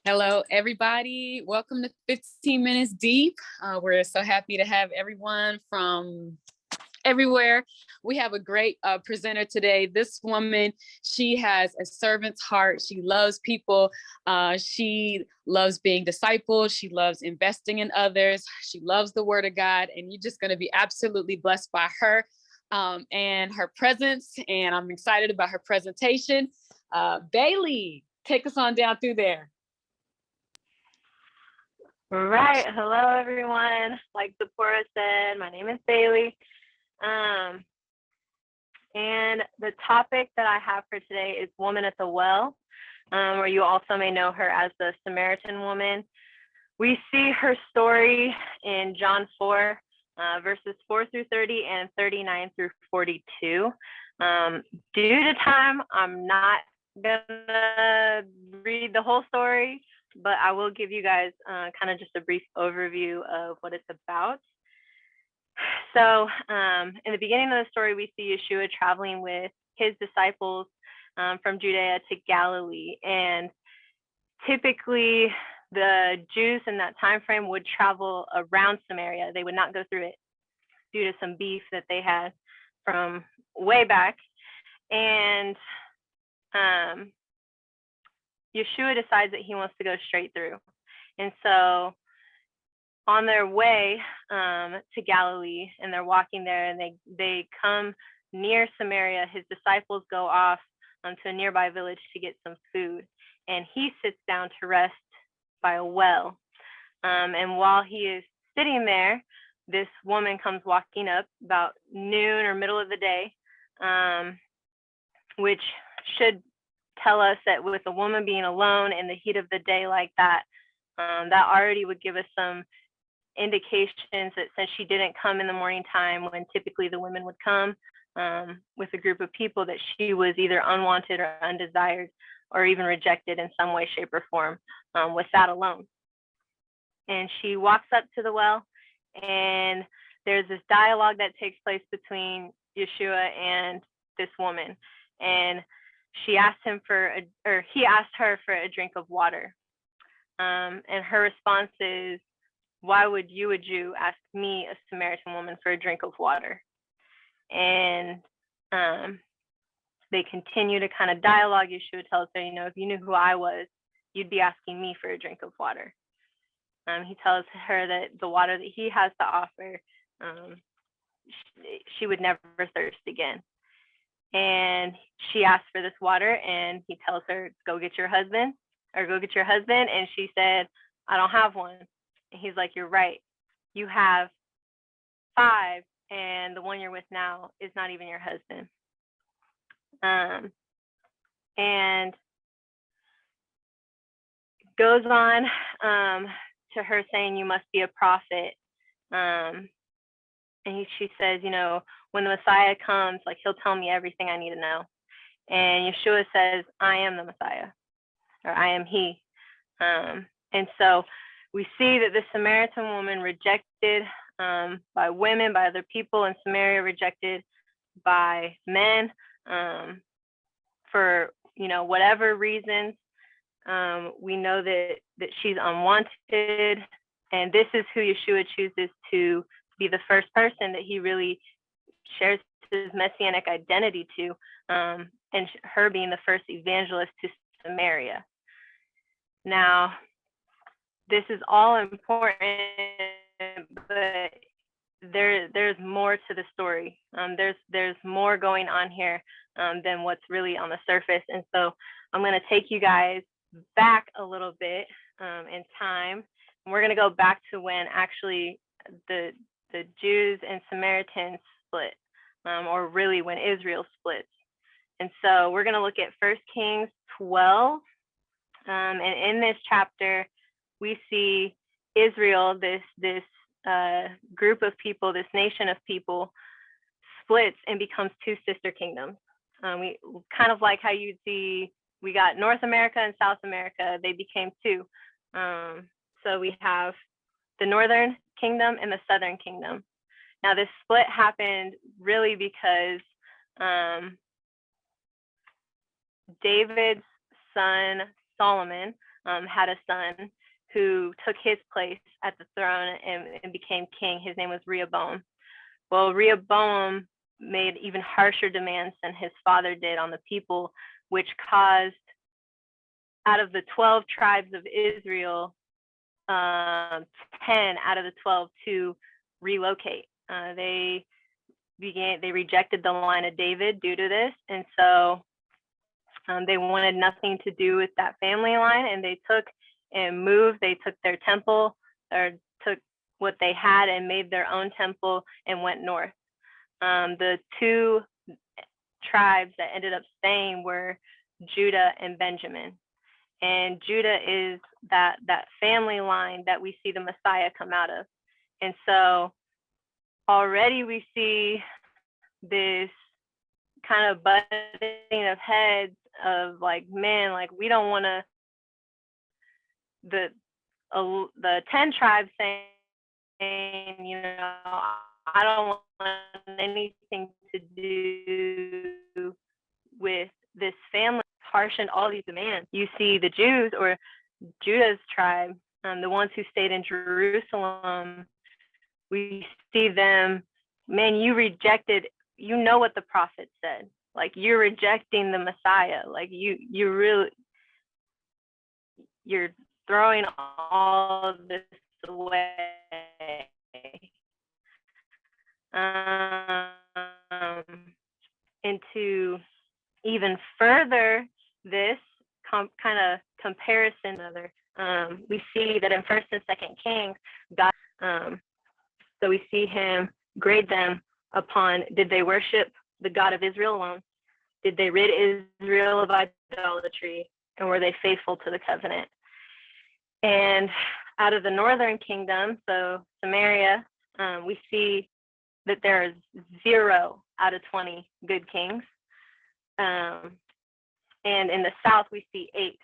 Hello, everybody. Welcome to 15 Minutes Deep. We're so happy to have everyone from everywhere. We have a great presenter today. This woman, she has a servant's heart. She loves people. She loves being discipled. She loves investing in others. She loves the word of God. And you're just going to be absolutely blessed by her and her presence. And I'm excited about her presentation. Bailey, take us on down through there. Right. Hello, everyone. Like Zipporah said, my name is Bailey. And the topic that I have for today is Woman at the Well, or you also may know her as the Samaritan woman. We see her story in John 4, verses 4 through 30 and 39 through 42. Due to time, I'm not going to read the whole story, but I will give you guys kind of just a brief overview of what it's about. So in the beginning of the story, we see Yeshua traveling with his disciples from Judea to Galilee. And typically, the Jews in that time frame would travel around Samaria. They would not go through it due to some beef that they had from way back. And Yeshua decides that he wants to go straight through. And so on their way to Galilee, and they're walking there, and they come near Samaria, his disciples go off to a nearby village to get some food. And he sits down to rest by a well. And while he is sitting there, this woman comes walking up about noon or middle of the day, which should tell us that with a woman being alone in the heat of the day like that, that already would give us some indications that since she didn't come in the morning time when typically the women would come with a group of people, that she was either unwanted or undesired or even rejected in some way, shape, or form with that alone. And she walks up to the well, and there's this dialogue that takes place between Yeshua and this woman. And she asked him he asked her for a drink of water. And her response is, "Why would you, a Jew, ask me, a Samaritan woman, for a drink of water?" And they continue to kind of dialogue. Yeshua tells her, if you knew who I was, you'd be asking me for a drink of water. He tells her that the water that he has to offer, she would never thirst again. And she asks for this water, and he tells her, go get your husband. And she said, "I don't have one." And he's like, "You're right. You have 5, and the one you're with now is not even your husband." And goes on to her saying, "You must be a prophet." And she says, when the Messiah comes, like, he'll tell me everything I need to know. And Yeshua says, "I am the Messiah," or "I am he." And so we see that the Samaritan woman, rejected by women, by other people in Samaria, rejected by men for whatever reasons. We know that she's unwanted, and this is who Yeshua chooses to be the first person that he really shares his messianic identity to, and her being the first evangelist to Samaria. Now, this is all important, but there's more to the story. There's more going on here than what's really on the surface. And so I'm going to take you guys back a little bit in time. And we're going to go back to when actually the Jews and Samaritans split, or really when Israel splits. And so we're going to look at 1 Kings 12. And in this chapter, we see Israel, this group of people, this nation of people, splits and becomes 2 sister kingdoms. We kind of like how you'd see, we got North America and South America, they became 2. So we have the Northern Kingdom and the Southern Kingdom. Now, this split happened really because David's son Solomon had a son who took his place at the throne and became king. His name was Rehoboam. Well, Rehoboam made even harsher demands than his father did on the people, which caused, out of the 12 tribes of Israel, 10 out of the 12 to relocate. They rejected the line of David due to this, and so they wanted nothing to do with that family line, and they took and moved. They took their temple, or took what they had and made their own temple and went north. The two tribes that ended up staying were Judah and Benjamin. And Judah is that family line that we see the Messiah come out of. And so already we see this kind of butting of heads of like, man, like we don't want to, the 10 tribes saying, you know, I don't want anything to do with this family, harshened all these demands. You see the Jews, or Judah's tribe, the ones who stayed in Jerusalem, we see them, man, you rejected, you know what the prophet said, like you're rejecting the Messiah, like you're throwing all of this away. And to even further this kind of comparison, we see that in 1st and 2nd Kings, God, so we see him grade them upon, did they worship the God of Israel alone? Did they rid Israel of idolatry? And were they faithful to the covenant? And out of the northern kingdom, so Samaria, we see that there is 0 out of 20 good kings. And in the south, we see 8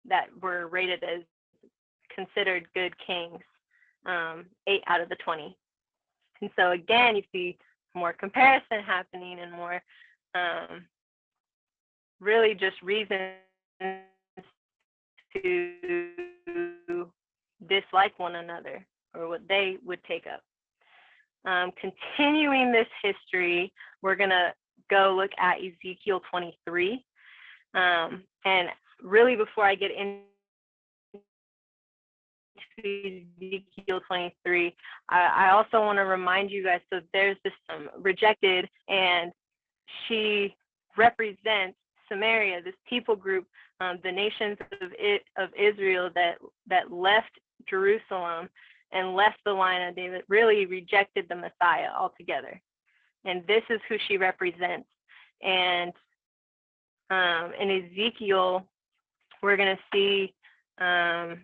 that were rated as considered good kings, 8 out of the 20. And so again, you see more comparison happening and more really just reasons to dislike one another, or what they would take up. Continuing this history, we're going to go look at Ezekiel 23. And really, before I get into Ezekiel 23, I also want to remind you guys, so there's this rejected, and she represents Samaria, this people group, the nations of Israel that left Jerusalem and left the line of David, really rejected the Messiah altogether. And this is who she represents. And in Ezekiel, we're going to see Aholah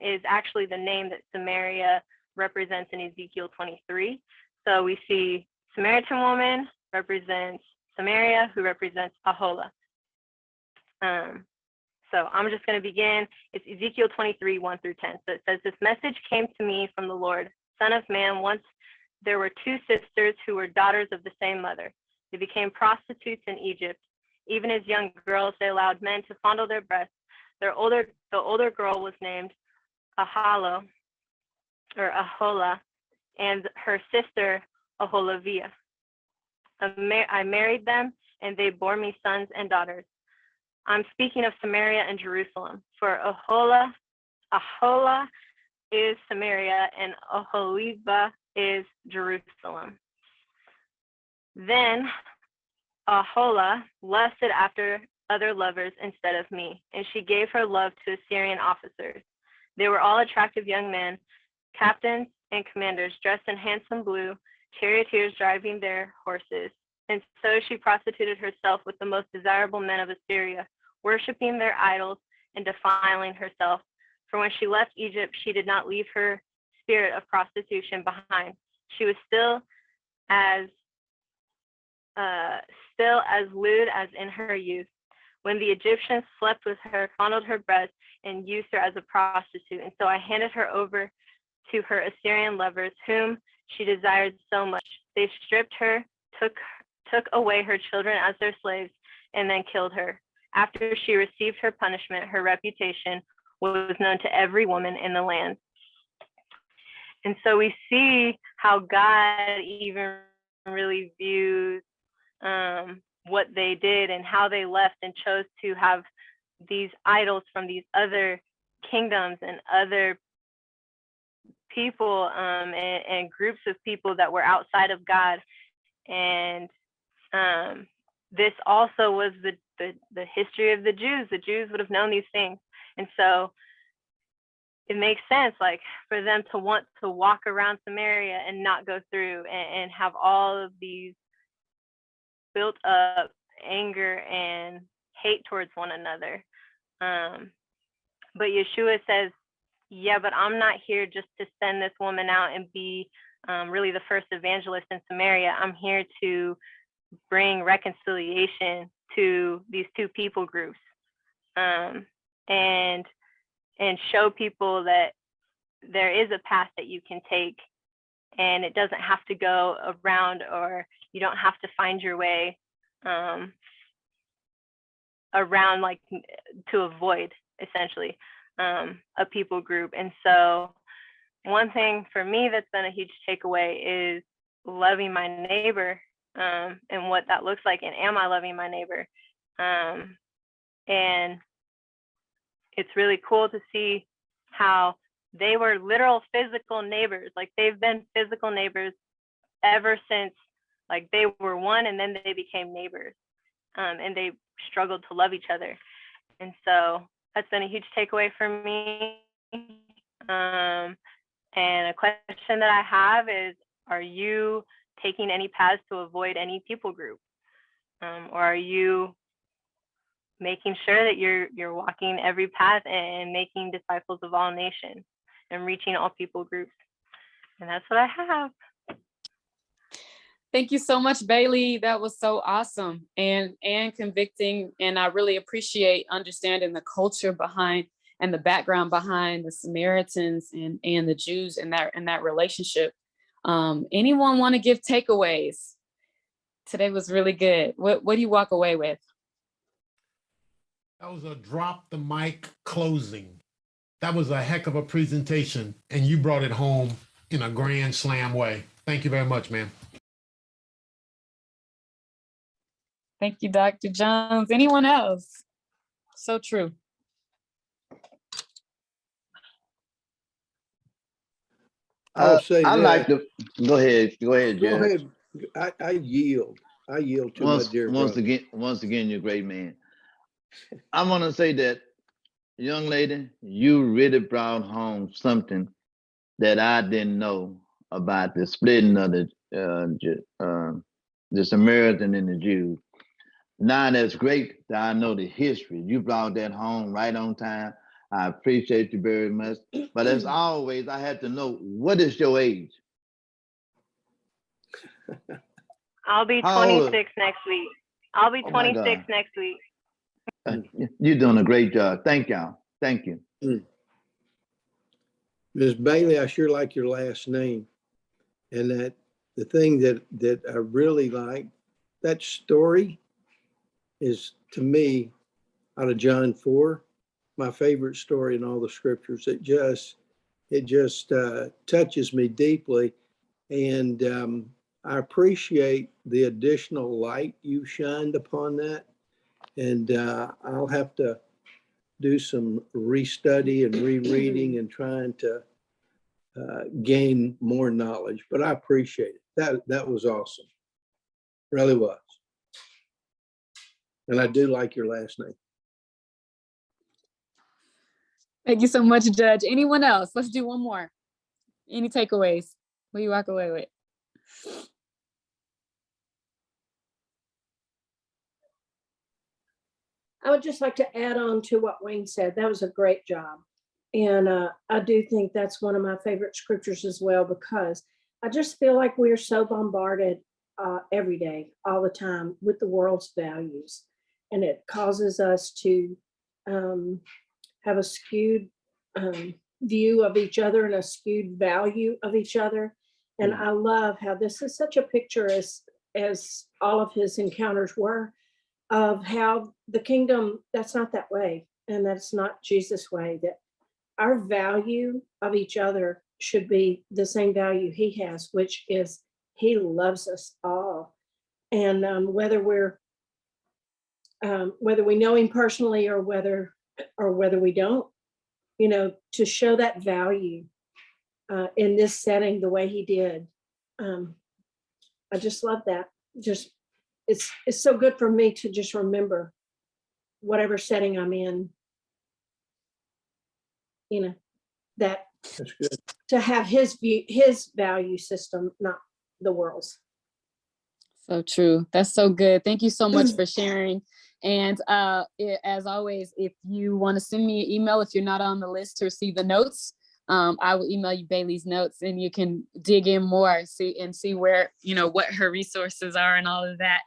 is actually the name that Samaria represents in Ezekiel 23. So we see Samaritan woman represents Samaria, who represents Aholah. So I'm just going to begin. It's Ezekiel 23, 1 through 10. So it says, this message came to me from the Lord. Son of man, once there were 2 sisters who were daughters of the same mother. They became prostitutes in Egypt. Even as young girls, they allowed men to fondle their breasts. The older girl was named Aholah, and her sister Aholiah. I married them, and they bore me sons and daughters. I'm speaking of Samaria and Jerusalem, for Aholah is Samaria, and Aholiah is Jerusalem. Then Aholah lusted after other lovers instead of me, and she gave her love to Assyrian officers. They were all attractive young men, captains and commanders, dressed in handsome blue, charioteers driving their horses. And so she prostituted herself with the most desirable men of Assyria, worshiping their idols and defiling herself. For when she left Egypt, she did not leave her spirit of prostitution behind. She was still as lewd as in her youth. When the Egyptians slept with her, fondled her breasts, and used her as a prostitute. And so I handed her over to her Assyrian lovers, whom she desired so much. They stripped her, took away her children as their slaves, and then killed her. After she received her punishment, her reputation was known to every woman in the land. And so we see how God even really views what they did and how they left and chose to have these idols from these other kingdoms and other people and groups of people that were outside of God. And this also was the history of the Jews. The Jews would have known these things. And so it makes sense, like, for them to want to walk around Samaria and not go through and have all of these built up anger and hate towards one another. But Yeshua says, yeah, but I'm not here just to send this woman out and be really the first evangelist in Samaria. I'm here to bring reconciliation to these two people groups, and show people that there is a path that you can take, and it doesn't have to go around, or you don't have to find your way around, like, to avoid essentially a people group. And so one thing for me that's been a huge takeaway is loving my neighbor, and what that looks like, and am I loving my neighbor? And it's really cool to see how they were literal physical neighbors. Like, they've been physical neighbors ever since, like, they were one, and then they became neighbors, and they struggled to love each other. And so that's been a huge takeaway for me. And a question that I have is, are you taking any paths to avoid any people group? Or are you making sure that you're walking every path and making disciples of all nations and reaching all people groups? And that's what I have. Thank you so much, Bailey. That was so awesome and convicting. And I really appreciate understanding the culture behind and the background behind the Samaritans and the Jews and that relationship. Anyone want to give takeaways? Today was really good. What do you walk away with? That was a drop the mic closing. That was a heck of a presentation, and you brought it home in a grand slam way. Thank you very much, man. Thank you, Dr. Jones. Anyone else? So true. I'll say I this. like to go ahead. Go ahead, Go Judge. ahead. I yield. I yield to my dear brother. Once again, you're a great man. I want to say that, young lady, you really brought home something that I didn't know about the splitting of the Samaritan and the Jews. Now that's great that I know the history. You brought that home right on time. I appreciate you very much. But as always, I had to know, what is your age? I'll be 26 next week. I'll be 26 next week. You're doing a great job. Thank y'all. Thank you. Ms. Bailey, I sure like your last name. And that the thing that I really like, that story is, to me, out of John 4, my favorite story in all the scriptures. It just touches me deeply. And I appreciate the additional light you shined upon that. And I'll have to do some restudy and rereading and trying to gain more knowledge. But I appreciate it. That was awesome. Really was. And I do like your last name. Thank you so much, Judge. Anyone else? Let's do one more. Any takeaways? What do you walk away with? I would just like to add on to what Wayne said. That was a great job. And I do think that's one of my favorite scriptures as well, because I just feel like we are so bombarded every day, all the time, with the world's values. And it causes us to have a skewed view of each other and a skewed value of each other. And I love how this is such a picture as as all of his encounters were, of how the kingdom, that's not that way. And that's not Jesus' way, that our value of each other should be the same value he has, which is he loves us all. And whether we know him personally or whether we don't, to show that value in this setting the way he did. I just love that. Just it's so good for me to just remember whatever setting I'm in, that That's good. to have his view, his value system, not the world's. So true. That's so good. Thank you so much for sharing. And as always, if you want to send me an email, if you're not on the list to receive the notes, I will email you Bailey's notes and you can dig in more, see where, what her resources are and all of that.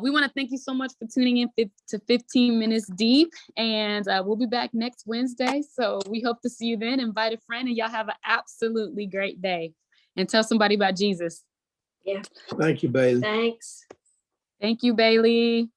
We want to thank you so much for tuning in to 15 Minutes Deep, and we'll be back next Wednesday. So we hope to see you then. Invite a friend, and y'all have an absolutely great day. And tell somebody about Jesus. Yeah. Thank you, Bailey. Thanks. Thank you, Bailey.